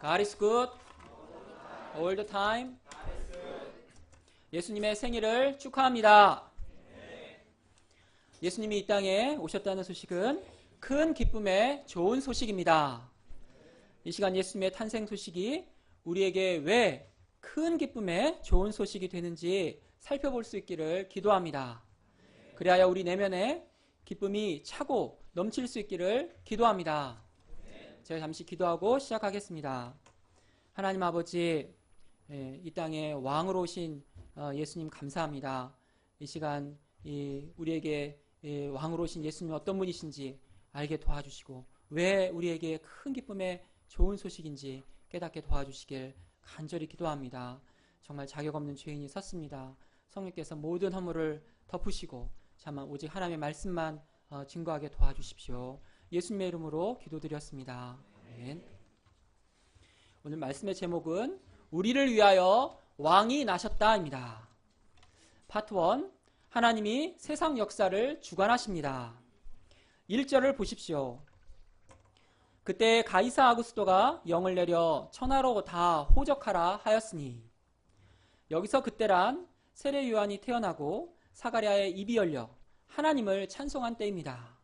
God is good all the time. 예수님의 생일을 축하합니다. 예수님이 이 땅에 오셨다는 소식은 큰 기쁨의 좋은 소식입니다. 이 시간 예수님의 탄생 소식이 우리에게 왜 큰 기쁨의 좋은 소식이 되는지 살펴볼 수 있기를 기도합니다. 그리하여 우리 내면에 기쁨이 차고 넘칠 수 있기를 기도합니다. 제가 잠시 기도하고 시작하겠습니다. 하나님 아버지, 이 땅에 왕으로 오신 예수님 감사합니다. 이 시간 우리에게 왕으로 오신 예수님 어떤 분이신지 알게 도와주시고 왜 우리에게 큰 기쁨의 좋은 소식인지 깨닫게 도와주시길 간절히 기도합니다. 정말 자격 없는 죄인이 섰습니다. 성령께서 모든 허물을 덮으시고 다만 오직 하나님의 말씀만 증거하게 도와주십시오. 예수님의 이름으로 기도드렸습니다. 아멘. 오늘 말씀의 제목은 우리를 위하여 왕이 나셨다입니다. 파트 1, 하나님이 세상 역사를 주관하십니다. 1절을 보십시오. 그때 가이사 아구스토가 영을 내려 천하로 다 호적하라 하였으니, 여기서 그때란 세례 요한이 태어나고 사가랴의 입이 열려 하나님을 찬송한 때입니다.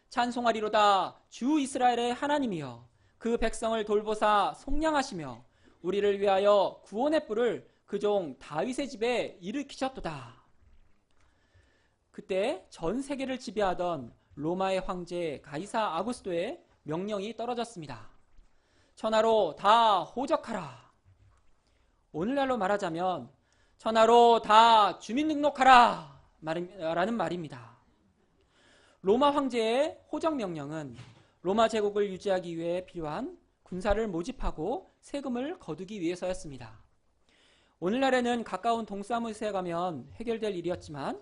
찬송하리로다 주 이스라엘의 하나님이여, 그 백성을 돌보사 속량하시며 우리를 위하여 구원의 뿔을 그 종 다윗의 집에 일으키셨도다. 그때 전 세계를 지배하던 로마의 황제 가이사 아구스토의 명령이 떨어졌습니다. 천하로 다 호적하라. 오늘날로 말하자면 천하로 다 주민등록하라 라는 말입니다. 로마 황제의 호적 명령은 로마 제국을 유지하기 위해 필요한 군사를 모집하고 세금을 거두기 위해서였습니다. 오늘날에는 가까운 동사무소에 가면 해결될 일이었지만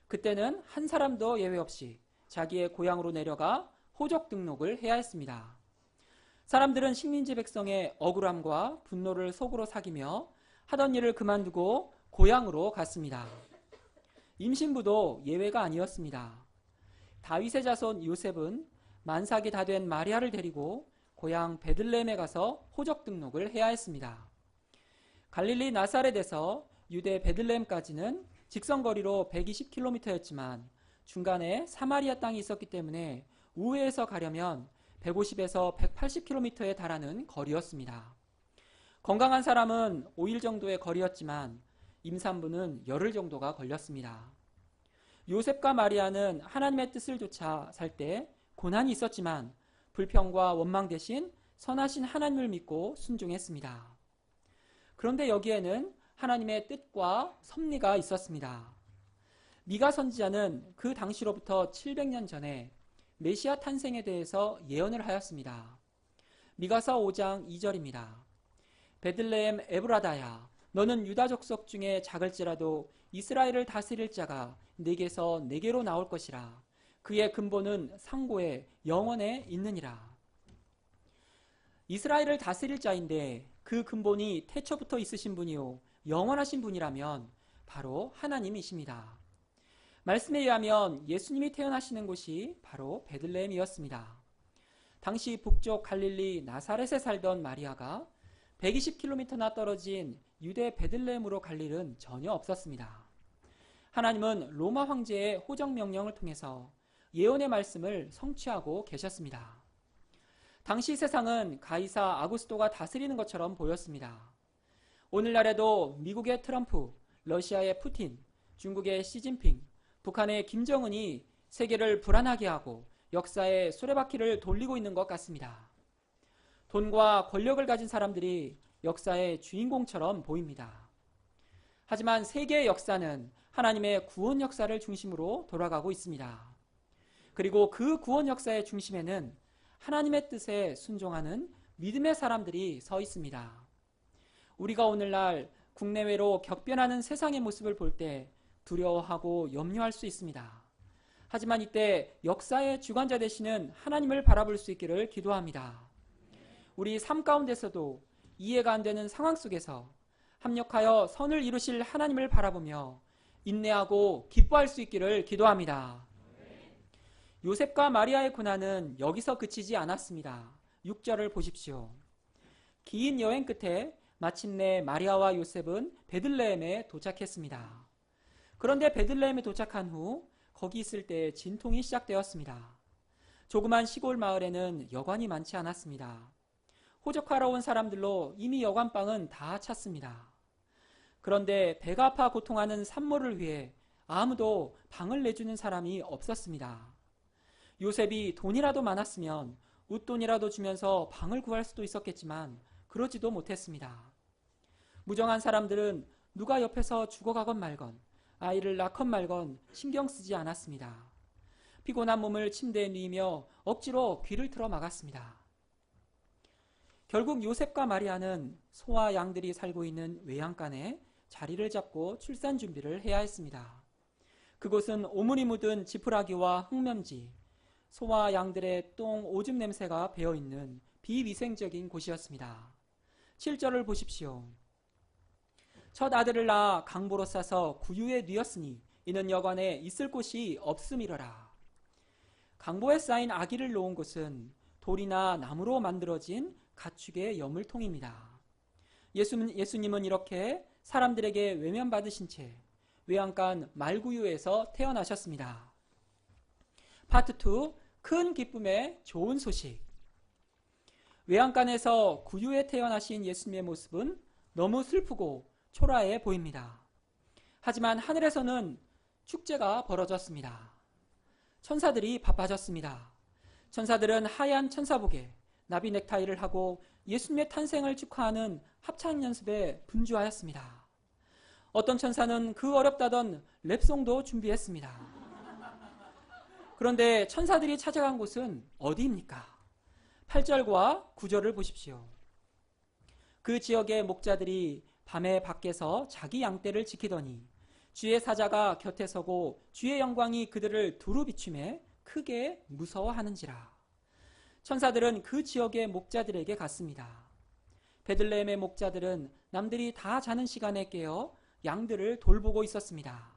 그때는 한 사람도 예외 없이 자기의 고향으로 내려가 호적 등록을 해야 했습니다. 사람들은 식민지 백성의 억울함과 분노를 속으로 사귀며 하던 일을 그만두고 고향으로 갔습니다. 임신부도 예외가 아니었습니다. 다윗의 자손 요셉은 만삭이 다 된 마리아를 데리고 고향 베들레헴에 가서 호적 등록을 해야 했습니다. 갈릴리 나사렛에서 유대 베들레헴까지는 직선거리로 120km였지만 중간에 사마리아 땅이 있었기 때문에 우회해서 가려면 150에서 180km에 달하는 거리였습니다. 건강한 사람은 5일 정도의 거리였지만 임산부는 열흘 정도가 걸렸습니다. 요셉과 마리아는 하나님의 뜻을 좇아 살 때 고난이 있었지만 불평과 원망 대신 선하신 하나님을 믿고 순종했습니다. 그런데 여기에는 하나님의 뜻과 섭리가 있었습니다. 미가 선지자는 그 당시로부터 700년 전에 메시아 탄생에 대해서 예언을 하였습니다. 미가서 5장 2절입니다. 베들레헴 에브라다야, 너는 유다 족속 중에 작을지라도 이스라엘을 다스릴 자가 네게서 네게로 나올 것이라. 그의 근본은 상고에 영원에 있느니라. 이스라엘을 다스릴 자인데 그 근본이 태초부터 있으신 분이요 영원하신 분이라면 바로 하나님이십니다. 말씀에 의하면 예수님이 태어나시는 곳이 바로 베들레헴이었습니다. 당시 북쪽 갈릴리 나사렛에 살던 마리아가 120km나 떨어진 유대 베들레헴으로 갈 일은 전혀 없었습니다. 하나님은 로마 황제의 호적 명령을 통해서 예언의 말씀을 성취하고 계셨습니다. 당시 세상은 가이사 아구스토가 다스리는 것처럼 보였습니다. 오늘날에도 미국의 트럼프, 러시아의 푸틴, 중국의 시진핑, 북한의 김정은이 세계를 불안하게 하고 역사의 수레바퀴를 돌리고 있는 것 같습니다. 돈과 권력을 가진 사람들이 역사의 주인공처럼 보입니다. 하지만 세계의 역사는 하나님의 구원 역사를 중심으로 돌아가고 있습니다. 그리고 그 구원 역사의 중심에는 하나님의 뜻에 순종하는 믿음의 사람들이 서 있습니다. 우리가 오늘날 국내외로 격변하는 세상의 모습을 볼 때 두려워하고 염려할 수 있습니다. 하지만 이때 역사의 주관자 되시는 하나님을 바라볼 수 있기를 기도합니다. 우리 삶 가운데서도 이해가 안 되는 상황 속에서 합력하여 선을 이루실 하나님을 바라보며 인내하고 기뻐할 수 있기를 기도합니다. 요셉과 마리아의 고난은 여기서 그치지 않았습니다. 6절을 보십시오. 긴 여행 끝에 마침내 마리아와 요셉은 베들레헴에 도착했습니다. 그런데 베들레헴에 도착한 후 거기 있을 때 진통이 시작되었습니다. 조그만 시골 마을에는 여관이 많지 않았습니다. 호적하러 온 사람들로 이미 여관방은 다 찼습니다. 그런데 배가 아파 고통하는 산모를 위해 아무도 방을 내주는 사람이 없었습니다. 요셉이 돈이라도 많았으면 웃돈이라도 주면서 방을 구할 수도 있었겠지만 그러지도 못했습니다. 무정한 사람들은 누가 옆에서 죽어가건 말건 아이를 낳건 말건 신경 쓰지 않았습니다. 피곤한 몸을 침대에 누이며 억지로 귀를 틀어 막았습니다. 결국 요셉과 마리아는 소와 양들이 살고 있는 외양간에 자리를 잡고 출산 준비를 해야 했습니다. 그곳은 오물이 묻은 지푸라기와 흙먼지, 소와 양들의 똥, 오줌 냄새가 배어있는 비위생적인 곳이었습니다. 7절을 보십시오. 첫 아들을 낳아 강보로 싸서 구유에 뉘었으니 이는 여관에 있을 곳이 없음이러라. 강보에 쌓인 아기를 놓은 곳은 돌이나 나무로 만들어진 가축의 여물통입니다. 예수님은 이렇게 사람들에게 외면받으신 채 외양간 말구유에서 태어나셨습니다. 파트 2, 큰 기쁨의 좋은 소식. 외양간에서 구유에 태어나신 예수님의 모습은 너무 슬프고 초라해 보입니다. 하지만 하늘에서는 축제가 벌어졌습니다. 천사들이 바빠졌습니다. 천사들은 하얀 천사복에 나비 넥타이를 하고 예수님의 탄생을 축하하는 합창 연습에 분주하였습니다. 어떤 천사는 그 어렵다던 랩송도 준비했습니다. 그런데 천사들이 찾아간 곳은 어디입니까? 8절과 9절을 보십시오. 그 지역의 목자들이 밤에 밖에서 자기 양떼를 지키더니 주의 사자가 곁에 서고 주의 영광이 그들을 두루 비추매 크게 무서워하는지라. 천사들은 그 지역의 목자들에게 갔습니다. 베들레헴의 목자들은 남들이 다 자는 시간에 깨어 양들을 돌보고 있었습니다.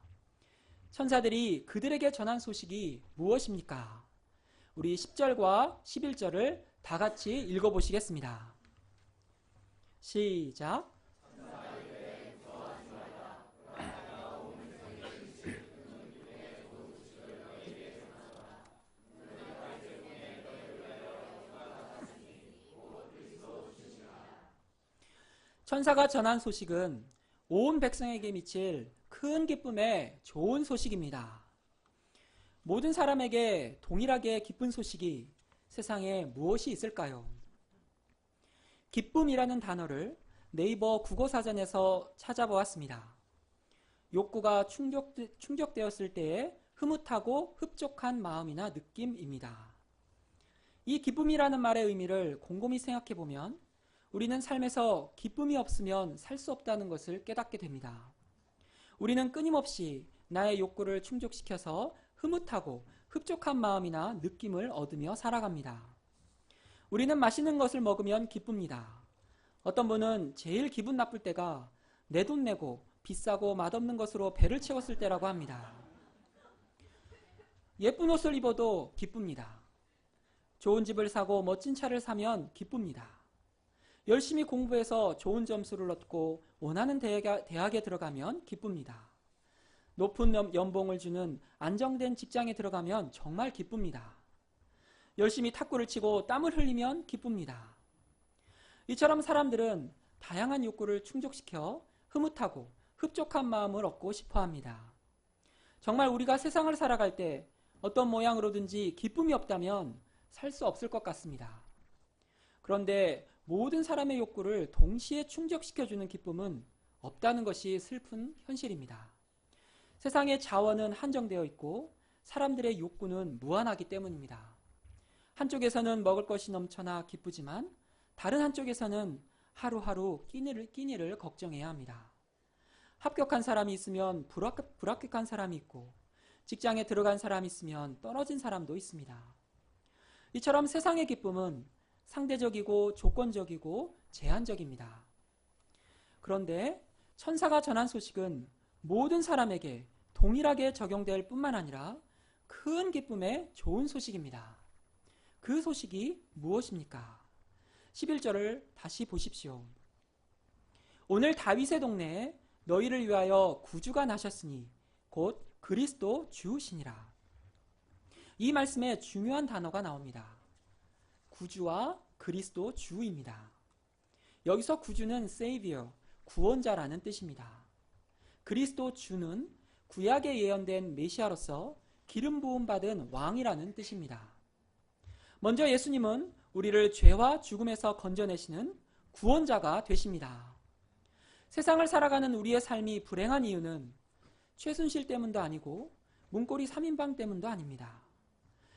천사들이 그들에게 전한 소식이 무엇입니까? 우리 10절과 11절을 다 같이 읽어보시겠습니다. 시작. 천사가 전한 소식은 온 백성에게 미칠 큰 기쁨의 좋은 소식입니다. 모든 사람에게 동일하게 기쁜 소식이 세상에 무엇이 있을까요? 기쁨이라는 단어를 네이버 국어사전에서 찾아보았습니다. 욕구가 충족되었을 때의 흐뭇하고 흡족한 마음이나 느낌입니다. 이 기쁨이라는 말의 의미를 곰곰이 생각해 보면 우리는 삶에서 기쁨이 없으면 살 수 없다는 것을 깨닫게 됩니다. 우리는 끊임없이 나의 욕구를 충족시켜서 흐뭇하고 흡족한 마음이나 느낌을 얻으며 살아갑니다. 우리는 맛있는 것을 먹으면 기쁩니다. 어떤 분은 제일 기분 나쁠 때가 내 돈 내고 비싸고 맛없는 것으로 배를 채웠을 때라고 합니다. 예쁜 옷을 입어도 기쁩니다. 좋은 집을 사고 멋진 차를 사면 기쁩니다. 열심히 공부해서 좋은 점수를 얻고 원하는 대학에 들어가면 기쁩니다. 높은 연봉을 주는 안정된 직장에 들어가면 정말 기쁩니다. 열심히 탁구를 치고 땀을 흘리면 기쁩니다. 이처럼 사람들은 다양한 욕구를 충족시켜 흐뭇하고 흡족한 마음을 얻고 싶어 합니다. 정말 우리가 세상을 살아갈 때 어떤 모양으로든지 기쁨이 없다면 살 수 없을 것 같습니다. 그런데 모든 사람의 욕구를 동시에 충족시켜주는 기쁨은 없다는 것이 슬픈 현실입니다. 세상의 자원은 한정되어 있고 사람들의 욕구는 무한하기 때문입니다. 한쪽에서는 먹을 것이 넘쳐나 기쁘지만 다른 한쪽에서는 하루하루 끼니를 걱정해야 합니다. 합격한 사람이 있으면 불합격한 사람이 있고 직장에 들어간 사람이 있으면 떨어진 사람도 있습니다. 이처럼 세상의 기쁨은 상대적이고 조건적이고 제한적입니다. 그런데 천사가 전한 소식은 모든 사람에게 동일하게 적용될 뿐만 아니라 큰 기쁨의 좋은 소식입니다. 그 소식이 무엇입니까? 11절을 다시 보십시오. 오늘 다윗의 동네에 너희를 위하여 구주가 나셨으니 곧 그리스도 주시니라. 이 말씀에 중요한 단어가 나옵니다. 구주와 그리스도 주입니다. 여기서 구주는 Savior, 구원자라는 뜻입니다. 그리스도 주는 구약에 예언된 메시아로서 기름 부음 받은 왕이라는 뜻입니다. 먼저 예수님은 우리를 죄와 죽음에서 건져내시는 구원자가 되십니다. 세상을 살아가는 우리의 삶이 불행한 이유는 최순실 때문도 아니고 문고리 3인방 때문도 아닙니다.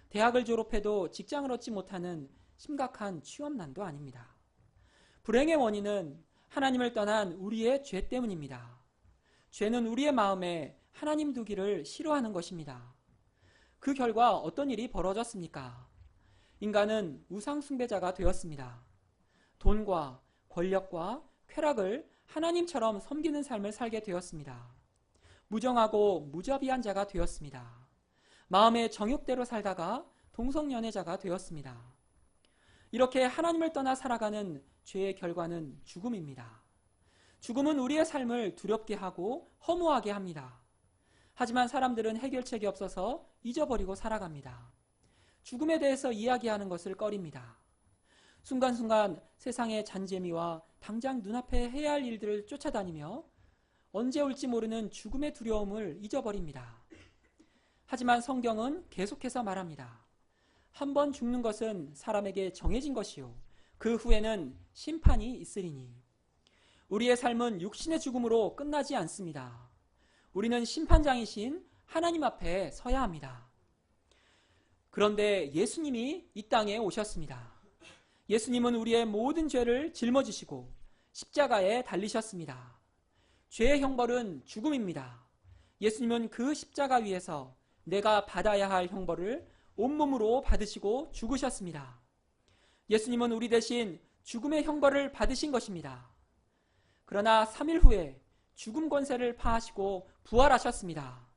대학을 졸업해도 직장을 얻지 못하는 심각한 취업난도 아닙니다. 불행의 원인은 하나님을 떠난 우리의 죄 때문입니다. 죄는 우리의 마음에 하나님 두기를 싫어하는 것입니다. 그 결과 어떤 일이 벌어졌습니까? 인간은 우상 숭배자가 되었습니다. 돈과 권력과 쾌락을 하나님처럼 섬기는 삶을 살게 되었습니다. 무정하고 무자비한 자가 되었습니다. 마음의 정욕대로 살다가 동성연애자가 되었습니다. 이렇게 하나님을 떠나 살아가는 죄의 결과는 죽음입니다. 죽음은 우리의 삶을 두렵게 하고 허무하게 합니다. 하지만 사람들은 해결책이 없어서 잊어버리고 살아갑니다. 죽음에 대해서 이야기하는 것을 꺼립니다. 순간순간 세상의 잔재미와 당장 눈앞에 해야 할 일들을 쫓아다니며 언제 올지 모르는 죽음의 두려움을 잊어버립니다. 하지만 성경은 계속해서 말합니다. 한 번 죽는 것은 사람에게 정해진 것이요 그 후에는 심판이 있으리니. 우리의 삶은 육신의 죽음으로 끝나지 않습니다. 우리는 심판장이신 하나님 앞에 서야 합니다. 그런데 예수님이 이 땅에 오셨습니다. 예수님은 우리의 모든 죄를 짊어지시고 십자가에 달리셨습니다. 죄의 형벌은 죽음입니다. 예수님은 그 십자가 위에서 내가 받아야 할 형벌을 온몸으로 받으시고 죽으셨습니다. 예수님은 우리 대신 죽음의 형벌을 받으신 것입니다. 그러나 3일 후에 죽음 권세를 파하시고 부활하셨습니다.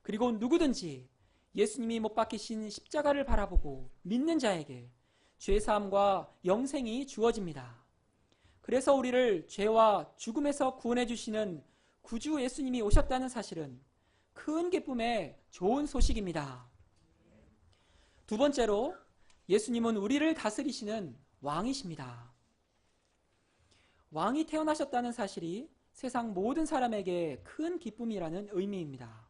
그리고 누구든지 예수님이 못 박히신 십자가를 바라보고 믿는 자에게 죄사함과 영생이 주어집니다. 그래서 우리를 죄와 죽음에서 구원해 주시는 구주 예수님이 오셨다는 사실은 큰 기쁨의 좋은 소식입니다. 두 번째로 예수님은 우리를 다스리시는 왕이십니다. 왕이 태어나셨다는 사실이 세상 모든 사람에게 큰 기쁨이라는 의미입니다.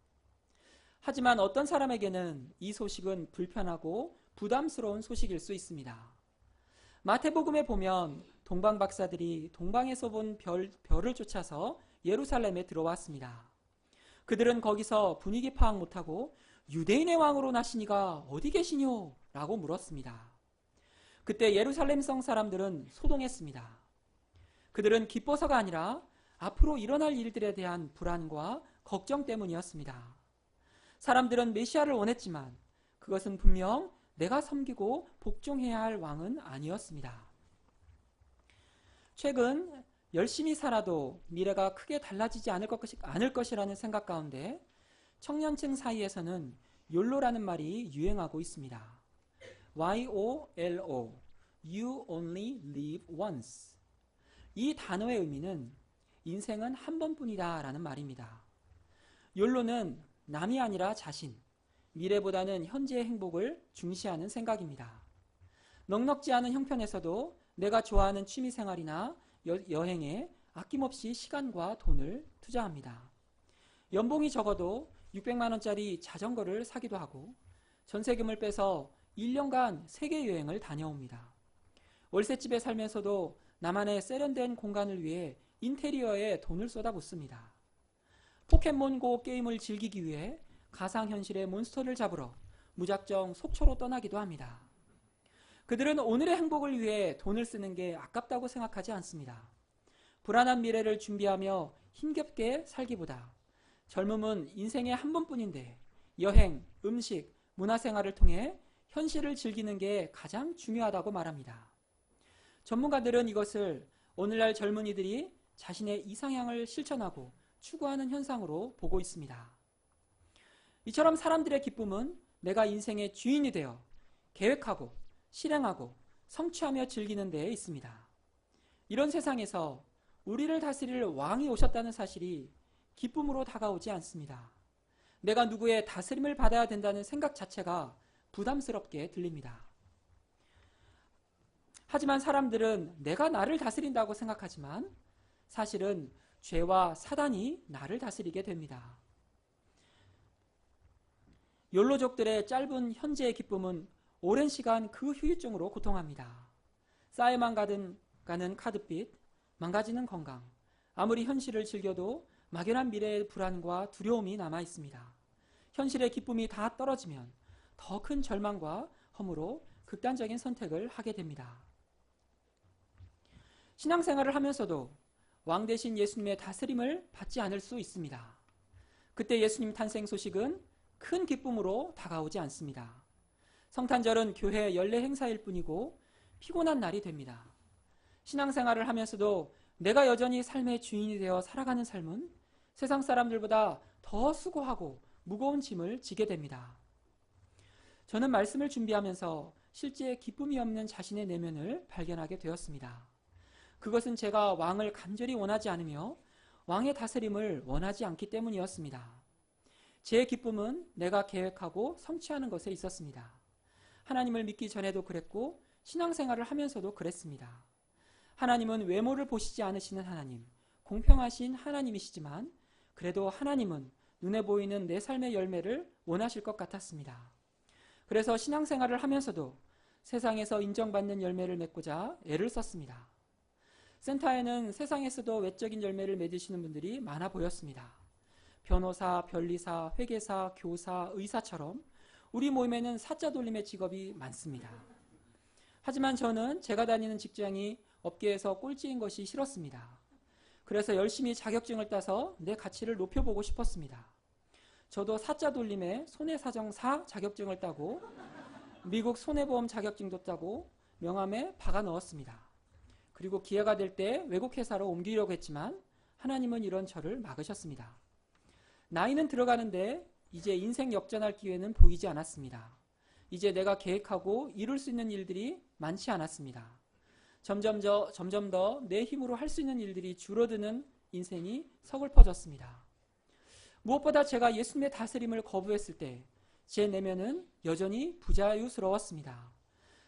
하지만 어떤 사람에게는 이 소식은 불편하고 부담스러운 소식일 수 있습니다. 마태복음에 보면 동방 박사들이 동방에서 본 별을 쫓아서 예루살렘에 들어왔습니다. 그들은 거기서 분위기 파악 못하고 유대인의 왕으로 나시니가 어디 계시뇨? 라고 물었습니다. 그때 예루살렘 성 사람들은 소동했습니다. 그들은 기뻐서가 아니라 앞으로 일어날 일들에 대한 불안과 걱정 때문이었습니다. 사람들은 메시아를 원했지만 그것은 분명 내가 섬기고 복종해야 할 왕은 아니었습니다. 최근 열심히 살아도 미래가 크게 달라지지 않을 것이라는 생각 가운데 청년층 사이에서는 욜로라는 말이 유행하고 있습니다. YOLO, You Only Live Once. 이 단어의 의미는 인생은 한 번뿐이다 라는 말입니다. 욜로는 남이 아니라 자신, 미래보다는 현재의 행복을 중시하는 생각입니다. 넉넉지 않은 형편에서도 내가 좋아하는 취미생활이나 여행에 아낌없이 시간과 돈을 투자합니다. 연봉이 적어도 600만 원짜리 자전거를 사기도 하고 전세금을 빼서 1년간 세계 여행을 다녀옵니다. 월세집에 살면서도 나만의 세련된 공간을 위해 인테리어에 돈을 쏟아붓습니다. 포켓몬고 게임을 즐기기 위해 가상현실의 몬스터를 잡으러 무작정 속초로 떠나기도 합니다. 그들은 오늘의 행복을 위해 돈을 쓰는 게 아깝다고 생각하지 않습니다. 불안한 미래를 준비하며 힘겹게 살기보다 젊음은 인생에 한 번뿐인데 여행, 음식, 문화생활을 통해 현실을 즐기는 게 가장 중요하다고 말합니다. 전문가들은 이것을 오늘날 젊은이들이 자신의 이상향을 실천하고 추구하는 현상으로 보고 있습니다. 이처럼 사람들의 기쁨은 내가 인생의 주인이 되어 계획하고 실행하고 성취하며 즐기는 데에 있습니다. 이런 세상에서 우리를 다스릴 왕이 오셨다는 사실이 기쁨으로 다가오지 않습니다. 내가 누구의 다스림을 받아야 된다는 생각 자체가 부담스럽게 들립니다. 하지만 사람들은 내가 나를 다스린다고 생각하지만 사실은 죄와 사단이 나를 다스리게 됩니다. 욜로족들의 짧은 현재의 기쁨은 오랜 시간 그 후유증으로 고통합니다. 쌓여만 가는 카드빚, 망가지는 건강, 아무리 현실을 즐겨도 막연한 미래의 불안과 두려움이 남아 있습니다. 현실의 기쁨이 다 떨어지면 더 큰 절망과 허무로 극단적인 선택을 하게 됩니다. 신앙생활을 하면서도 왕 대신 예수님의 다스림을 받지 않을 수 있습니다. 그때 예수님 탄생 소식은 큰 기쁨으로 다가오지 않습니다. 성탄절은 교회 연례 행사일 뿐이고 피곤한 날이 됩니다. 신앙생활을 하면서도 내가 여전히 삶의 주인이 되어 살아가는 삶은 세상 사람들보다 더 수고하고 무거운 짐을 지게 됩니다. 저는 말씀을 준비하면서 실제 기쁨이 없는 자신의 내면을 발견하게 되었습니다. 그것은 제가 왕을 간절히 원하지 않으며 왕의 다스림을 원하지 않기 때문이었습니다. 제 기쁨은 내가 계획하고 성취하는 것에 있었습니다. 하나님을 믿기 전에도 그랬고 신앙생활을 하면서도 그랬습니다. 하나님은 외모를 보시지 않으시는 하나님, 공평하신 하나님이시지만 그래도 하나님은 눈에 보이는 내 삶의 열매를 원하실 것 같았습니다. 그래서 신앙생활을 하면서도 세상에서 인정받는 열매를 맺고자 애를 썼습니다. 센터에는 세상에서도 외적인 열매를 맺으시는 분들이 많아 보였습니다. 변호사, 변리사, 회계사, 교사, 의사처럼 우리 모임에는 사자 돌림의 직업이 많습니다. 하지만 저는 제가 다니는 직장이 업계에서 꼴찌인 것이 싫었습니다. 그래서 열심히 자격증을 따서 내 가치를 높여보고 싶었습니다. 저도 사자 돌림의 손해사정사 자격증을 따고 미국 손해보험 자격증도 따고 명함에 박아 넣었습니다. 그리고 기회가 될 때 외국 회사로 옮기려고 했지만 하나님은 이런 저를 막으셨습니다. 나이는 들어가는데 이제 인생 역전할 기회는 보이지 않았습니다. 이제 내가 계획하고 이룰 수 있는 일들이 많지 않았습니다. 점점 더 내 힘으로 할 수 있는 일들이 줄어드는 인생이 서글퍼졌습니다. 무엇보다 제가 예수님의 다스림을 거부했을 때 제 내면은 여전히 부자유스러웠습니다.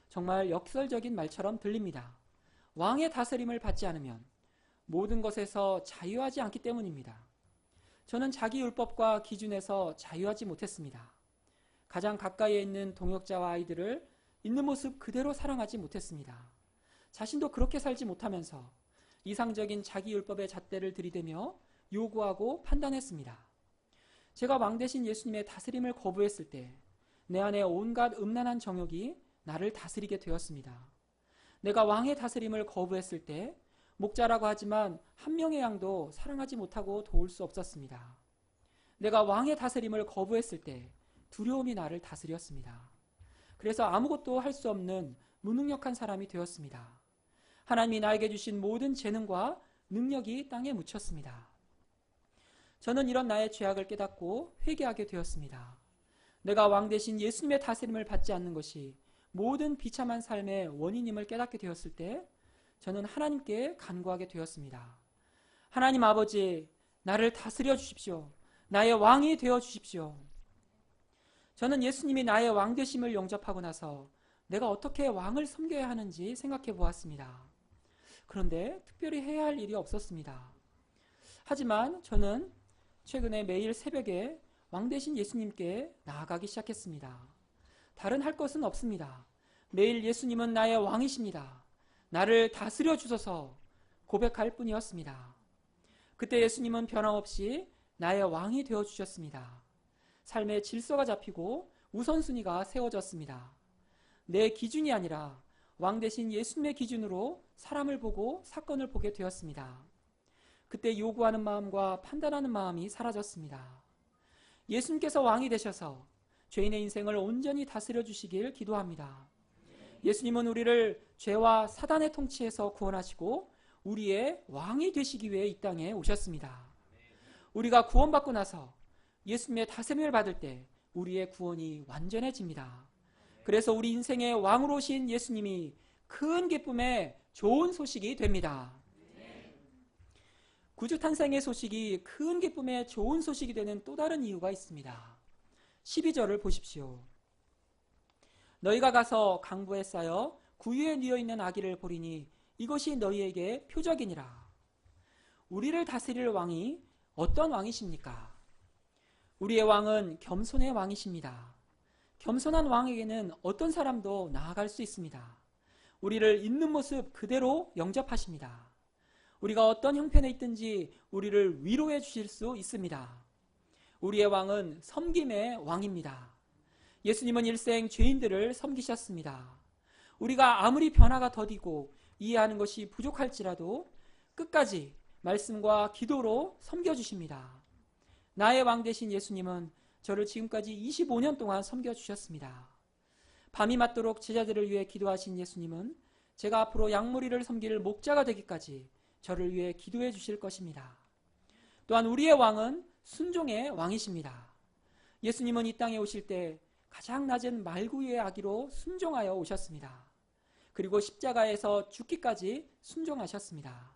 정말 역설적인 말처럼 들립니다. 왕의 다스림을 받지 않으면 모든 것에서 자유하지 않기 때문입니다. 저는 자기 율법과 기준에서 자유하지 못했습니다. 가장 가까이에 있는 동역자와 아이들을 있는 모습 그대로 사랑하지 못했습니다. 자신도 그렇게 살지 못하면서 이상적인 자기 율법의 잣대를 들이대며 요구하고 판단했습니다. 제가 왕 대신 예수님의 다스림을 거부했을 때 내 안에 온갖 음란한 정욕이 나를 다스리게 되었습니다. 내가 왕의 다스림을 거부했을 때 목자라고 하지만 한 명의 양도 사랑하지 못하고 도울 수 없었습니다. 내가 왕의 다스림을 거부했을 때 두려움이 나를 다스렸습니다. 그래서 아무것도 할 수 없는 무능력한 사람이 되었습니다. 하나님이 나에게 주신 모든 재능과 능력이 땅에 묻혔습니다. 저는 이런 나의 죄악을 깨닫고 회개하게 되었습니다. 내가 왕 대신 예수님의 다스림을 받지 않는 것이 모든 비참한 삶의 원인임을 깨닫게 되었을 때 저는 하나님께 간구하게 되었습니다. 하나님 아버지, 나를 다스려 주십시오. 나의 왕이 되어 주십시오. 저는 예수님이 나의 왕 되심을 영접하고 나서 내가 어떻게 왕을 섬겨야 하는지 생각해 보았습니다. 그런데 특별히 해야 할 일이 없었습니다. 하지만 저는 최근에 매일 새벽에 왕 되신 예수님께 나아가기 시작했습니다. 다른 할 것은 없습니다. 매일 예수님은 나의 왕이십니다. 나를 다스려 주소서 고백할 뿐이었습니다. 그때 예수님은 변함없이 나의 왕이 되어 주셨습니다. 삶의 질서가 잡히고 우선순위가 세워졌습니다. 내 기준이 아니라 왕 대신 예수님의 기준으로 사람을 보고 사건을 보게 되었습니다. 그때 요구하는 마음과 판단하는 마음이 사라졌습니다. 예수님께서 왕이 되셔서 죄인의 인생을 온전히 다스려 주시길 기도합니다. 예수님은 우리를 죄와 사단의 통치에서 구원하시고 우리의 왕이 되시기 위해 이 땅에 오셨습니다. 우리가 구원받고 나서 예수님의 다스림을 받을 때 우리의 구원이 완전해집니다. 그래서 우리 인생의 왕으로 오신 예수님이 큰 기쁨의 좋은 소식이 됩니다. 구주 탄생의 소식이 큰 기쁨의 좋은 소식이 되는 또 다른 이유가 있습니다. 12절을 보십시오. 너희가 가서 강부에 쌓여 구유에 뉘어 있는 아기를 보리니 이것이 너희에게 표적이니라. 우리를 다스릴 왕이 어떤 왕이십니까? 우리의 왕은 겸손의 왕이십니다. 겸손한 왕에게는 어떤 사람도 나아갈 수 있습니다. 우리를 있는 모습 그대로 영접하십니다. 우리가 어떤 형편에 있든지 우리를 위로해 주실 수 있습니다. 우리의 왕은 섬김의 왕입니다. 예수님은 일생 죄인들을 섬기셨습니다. 우리가 아무리 변화가 더디고 이해하는 것이 부족할지라도 끝까지 말씀과 기도로 섬겨주십니다. 나의 왕 되신 예수님은 저를 지금까지 25년 동안 섬겨주셨습니다. 밤이 맞도록 제자들을 위해 기도하신 예수님은 제가 앞으로 양무리를 섬길 목자가 되기까지 저를 위해 기도해 주실 것입니다. 또한 우리의 왕은 순종의 왕이십니다. 예수님은 이 땅에 오실 때 가장 낮은 말구유의 아기로 순종하여 오셨습니다. 그리고 십자가에서 죽기까지 순종하셨습니다.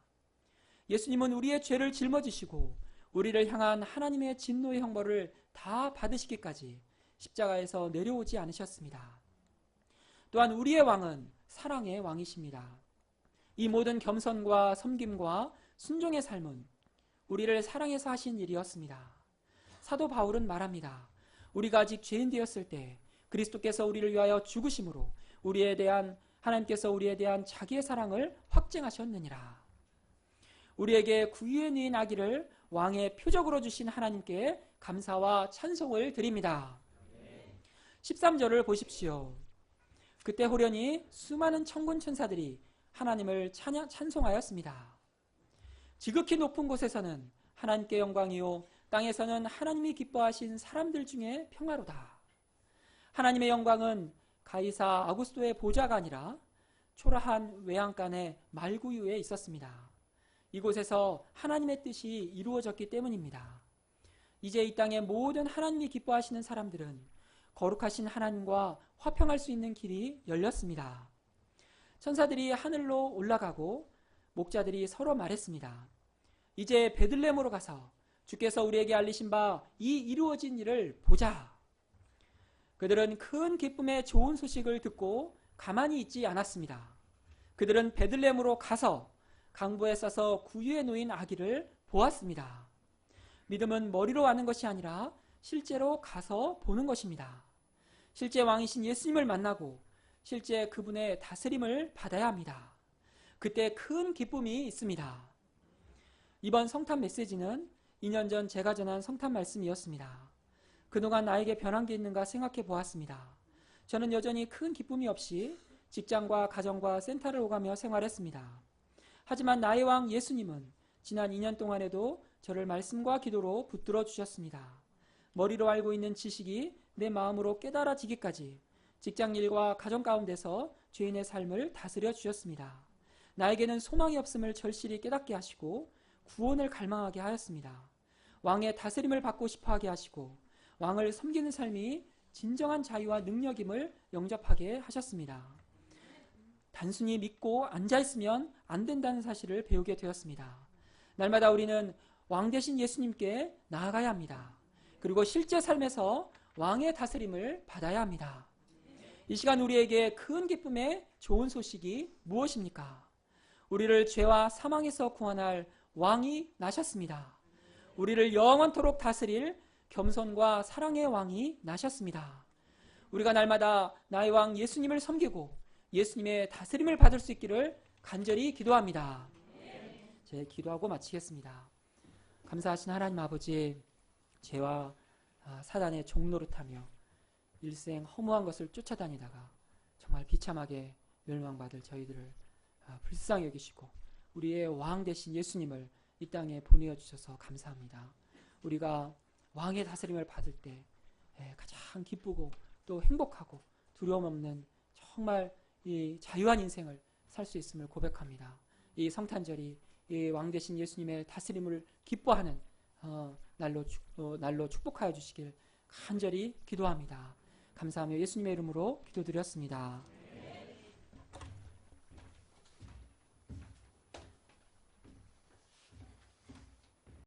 예수님은 우리의 죄를 짊어지시고 우리를 향한 하나님의 진노의 형벌을 다 받으시기까지 십자가에서 내려오지 않으셨습니다. 또한 우리의 왕은 사랑의 왕이십니다. 이 모든 겸손과 섬김과 순종의 삶은 우리를 사랑해서 하신 일이었습니다. 사도 바울은 말합니다. 우리가 아직 죄인 되었을 때 그리스도께서 우리를 위하여 죽으심으로 하나님께서 우리에 대한 자기의 사랑을 확증하셨느니라. 우리에게 구유에 놓인 아기를 왕의 표적으로 주신 하나님께 감사와 찬송을 드립니다. 13절을 보십시오. 그때 호련히 수많은 천군 천사들이 하나님을 찬송하였습니다. 지극히 높은 곳에서는 하나님께 영광이요 땅에서는 하나님이 기뻐하신 사람들 중에 평화로다. 하나님의 영광은 가이사 아구스토의 보좌가 아니라 초라한 외양간의 말구유에 있었습니다. 이곳에서 하나님의 뜻이 이루어졌기 때문입니다. 이제 이 땅의 모든 하나님이 기뻐하시는 사람들은 거룩하신 하나님과 화평할 수 있는 길이 열렸습니다. 천사들이 하늘로 올라가고 목자들이 서로 말했습니다. 이제 베들레헴으로 가서 주께서 우리에게 알리신 바 이 이루어진 일을 보자. 그들은 큰 기쁨의 좋은 소식을 듣고 가만히 있지 않았습니다. 그들은 베들레헴으로 가서 강보에 싸서 구유에 놓인 아기를 보았습니다. 믿음은 머리로 아는 것이 아니라 실제로 가서 보는 것입니다. 실제 왕이신 예수님을 만나고 실제 그분의 다스림을 받아야 합니다. 그때 큰 기쁨이 있습니다. 이번 성탄 메시지는 2년 전 제가 전한 성탄 말씀이었습니다. 그동안 나에게 변한 게 있는가 생각해 보았습니다. 저는 여전히 큰 기쁨이 없이 직장과 가정과 센터를 오가며 생활했습니다. 하지만 나의 왕 예수님은 지난 2년 동안에도 저를 말씀과 기도로 붙들어 주셨습니다. 머리로 알고 있는 지식이 내 마음으로 깨달아지기까지 직장일과 가정 가운데서 죄인의 삶을 다스려 주셨습니다. 나에게는 소망이 없음을 절실히 깨닫게 하시고 구원을 갈망하게 하였습니다. 왕의 다스림을 받고 싶어하게 하시고 왕을 섬기는 삶이 진정한 자유와 능력임을 영접하게 하셨습니다. 단순히 믿고 앉아있으면 안 된다는 사실을 배우게 되었습니다. 날마다 우리는 왕 되신 예수님께 나아가야 합니다. 그리고 실제 삶에서 왕의 다스림을 받아야 합니다. 이 시간 우리에게 큰 기쁨의 좋은 소식이 무엇입니까? 우리를 죄와 사망에서 구원할 왕이 나셨습니다. 우리를 영원토록 다스릴 겸손과 사랑의 왕이 나셨습니다. 우리가 날마다 나의 왕 예수님을 섬기고 예수님의 다스림을 받을 수 있기를 간절히 기도합니다. 제 기도하고 마치겠습니다. 감사하신 하나님 아버지, 죄와 사단의 종노릇하며 일생 허무한 것을 쫓아다니다가 정말 비참하게 멸망받을 저희들을 불쌍히 여기시고 우리의 왕 되신 예수님을 이 땅에 보내어 주셔서 감사합니다. 우리가 왕의 다스림을 받을 때 가장 기쁘고 또 행복하고 두려움 없는 정말 이 자유한 인생을 살 수 있음을 고백합니다. 이 성탄절이 이 왕 되신 예수님의 다스림을 기뻐하는 날로 축복하여 주시길 간절히 기도합니다. 감사하며 예수님의 이름으로 기도드렸습니다.